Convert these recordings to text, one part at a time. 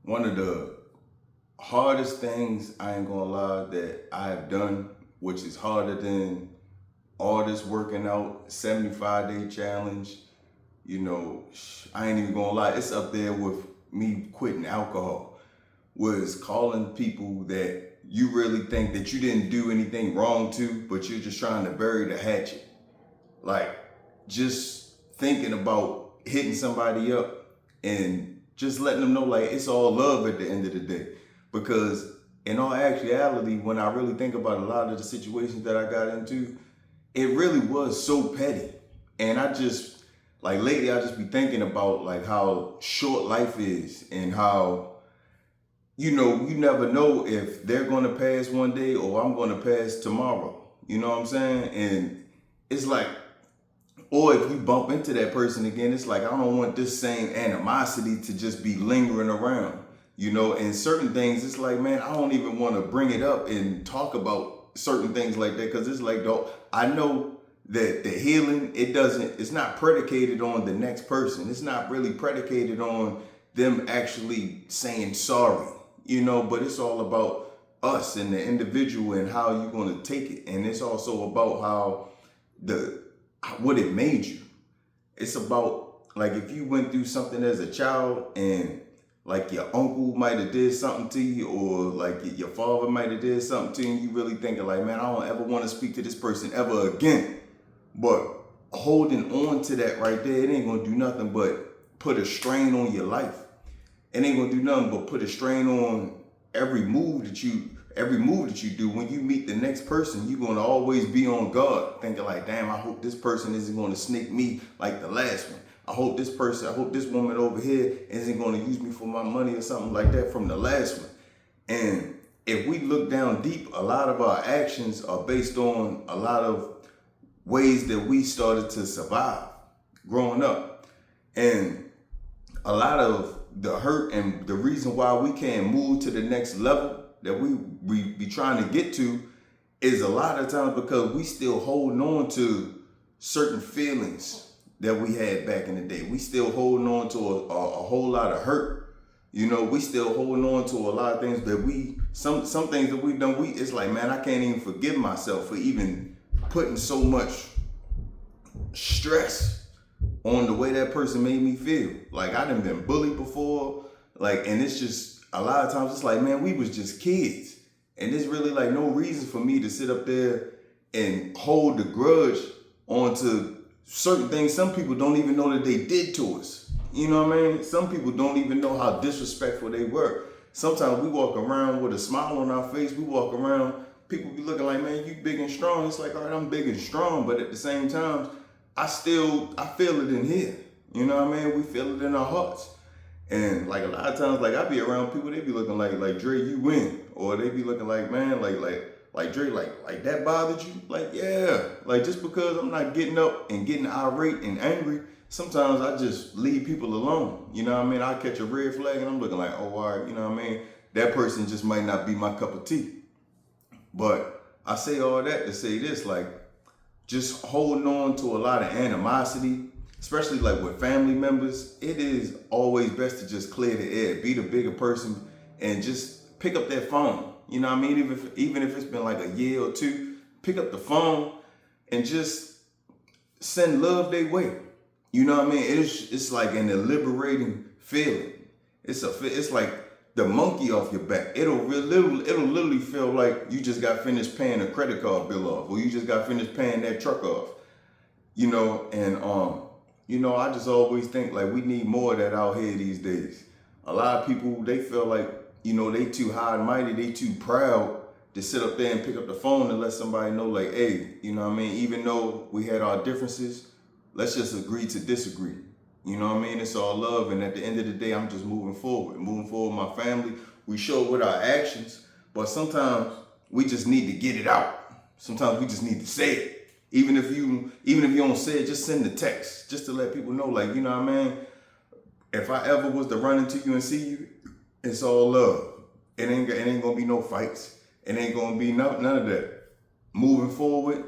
one of the hardest things, I ain't gonna lie, that I have done, which is harder than all this working out, 75-day challenge, I ain't even gonna lie, it's up there with me quitting alcohol, was calling people that you really think that you didn't do anything wrong to, but you're just trying to bury the hatchet. Like, just thinking about hitting somebody up and just letting them know, like, it's all love at the end of the day. Because in all actuality, when I really think about a lot of the situations that I got into, it really was so petty. And I just, like, lately I just be thinking about like how short life is, and how, you never know if they're gonna pass one day or I'm gonna pass tomorrow. You know what I'm saying? And it's like, or if you bump into that person again, it's like, I don't want this same animosity to just be lingering around, and certain things, it's like, man, I don't even want to bring it up and talk about certain things like that. Cause it's like, though, I know that the healing, it's not predicated on the next person. It's not really predicated on them actually saying sorry, but it's all about us and the individual and how you're going to take it. And it's also about how what it made you. It's about, like, if you went through something as a child, and like your uncle might have did something to you, or like your father might have did something to you, and you really thinking like, man, I don't ever want to speak to this person ever again. But holding on to that right there, it ain't gonna do nothing but put a strain on your life. It ain't gonna do nothing but put a strain on every move that you do. When you meet the next person, you're gonna always be on guard, thinking like, damn, I hope this person isn't gonna snake me like the last one. I hope this woman over here isn't gonna use me for my money or something like that from the last one. And if we look down deep, a lot of our actions are based on a lot of ways that we started to survive growing up. And a lot of the hurt and the reason why we can't move to the next level that we be trying to get to is a lot of times because we still holding on to certain feelings that we had back in the day. We still holding on to a whole lot of hurt. We still holding on to a lot of things that some things that we've done, it's like, man, I can't even forgive myself for even putting so much stress on the way that person made me feel. Like, I done been bullied before. Like, and it's just, a lot of times it's like, man, we was just kids. And there's really like no reason for me to sit up there and hold the grudge onto certain things some people don't even know that they did to us. You know what I mean? Some people don't even know how disrespectful they were. Sometimes we walk around with a smile on our face. We walk around, people be looking like, man, you big and strong. It's like, all right, I'm big and strong. But at the same time, I feel it in here. You know what I mean? We feel it in our hearts. And like a lot of times, like I be around people, they be looking like Dre, you win. Or they be looking like, man, like Dre, like that bothered you? Like, yeah. Like, just because I'm not getting up and getting irate and angry, sometimes I just leave people alone. You know what I mean? I catch a red flag and I'm looking like, oh, all right, you know what I mean? That person just might not be my cup of tea. But I say all that to say this, like, just holding on to a lot of animosity, especially like with family members, it is always best to just clear the air, be the bigger person, and just pick up that phone. You know what I mean? Even if it's been like a year or two, pick up the phone and just send love their way. You know what I mean? It's like an liberating feeling. It's like the monkey off your back. It'll literally feel like you just got finished paying a credit card bill off, or you just got finished paying that truck off. I just always think like we need more of that out here these days. A lot of people, they feel like, they too high and mighty, they too proud to sit up there and pick up the phone and let somebody know like, hey, you know what I mean? Even though we had our differences, let's just agree to disagree. You know what I mean? It's all love. And at the end of the day, I'm just moving forward with my family. We show it with our actions, but sometimes we just need to get it out. Sometimes we just need to say it. Even if you don't say it, just send the text just to let people know, like, you know what I mean? If I ever was to run into you and see you, it's all love. It ain't gonna be no fights. It ain't gonna be none of that. Moving forward,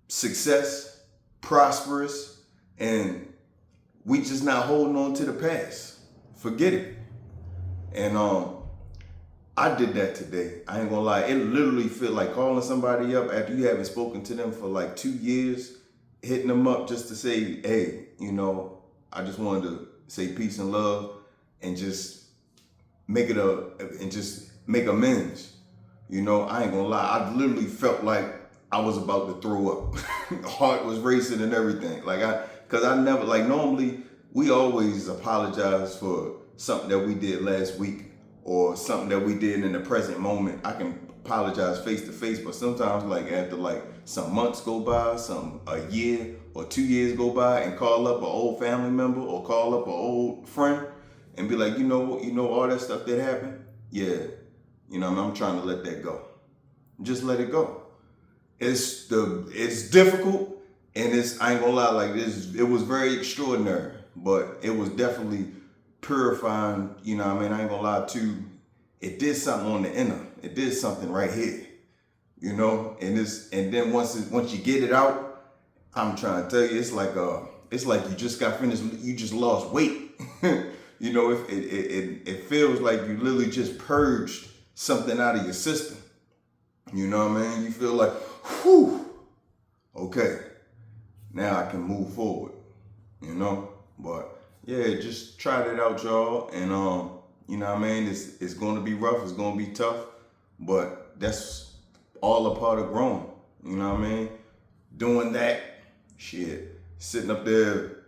success, prosperous, and we just not holding on to the past. Forget it. And I did that today. I ain't gonna lie. It literally feel like calling somebody up after you haven't spoken to them for like 2 years, hitting them up just to say, hey, I just wanted to say peace and love and just make amends. I ain't gonna lie. I literally felt like I was about to throw up. Heart was racing and everything. Cause I never, normally we always apologize for something that we did last week or something that we did in the present moment. I can apologize face to face, but sometimes after some months go by, a year or 2 years go by, and call up an old family member or call up an old friend and be like, all that stuff that happened. Yeah, I'm trying to let that go. Just let it go. It's difficult, and I ain't gonna lie, it was very extraordinary, but it was definitely purifying. I ain't gonna lie too. It did something on the inner. It did something right here. And then once you get it out, I'm trying to tell you, it's like you just got finished. You just lost weight. It feels like you literally just purged something out of your system. You know what I mean? You feel like, whew, okay, now I can move forward. But yeah, just tried it out, y'all, and you know what I mean? It's going to be rough. It's going to be tough, but that's all a part of growing. You know what I mean? Doing that, sitting up there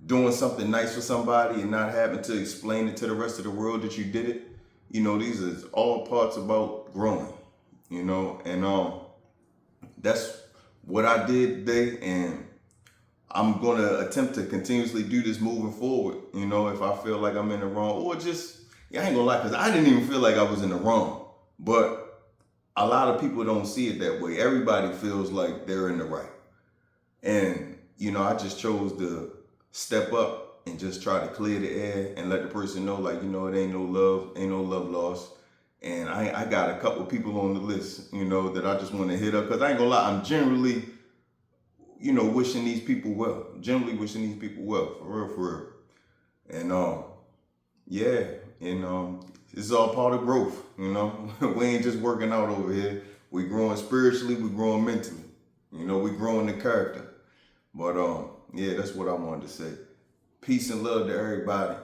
doing something nice for somebody and not having to explain it to the rest of the world that you did it. These are all parts about growing. And that's what I did today, and I'm gonna attempt to continuously do this moving forward. If I feel like I'm in the wrong, or I ain't gonna lie, because I didn't even feel like I was in the wrong. But a lot of people don't see it that way. Everybody feels like they're in the right. And, I just chose to step up and just try to clear the air and let the person know, it ain't no love lost. And I got a couple people on the list, that I just want to hit up. Because I ain't gonna lie, I'm generally, wishing these people well. Generally wishing these people well, for real. And yeah, and it's all part of growth, We ain't just working out over here. We growing spiritually, we growing mentally. We growing the character. But yeah, that's what I wanted to say. Peace and love to everybody.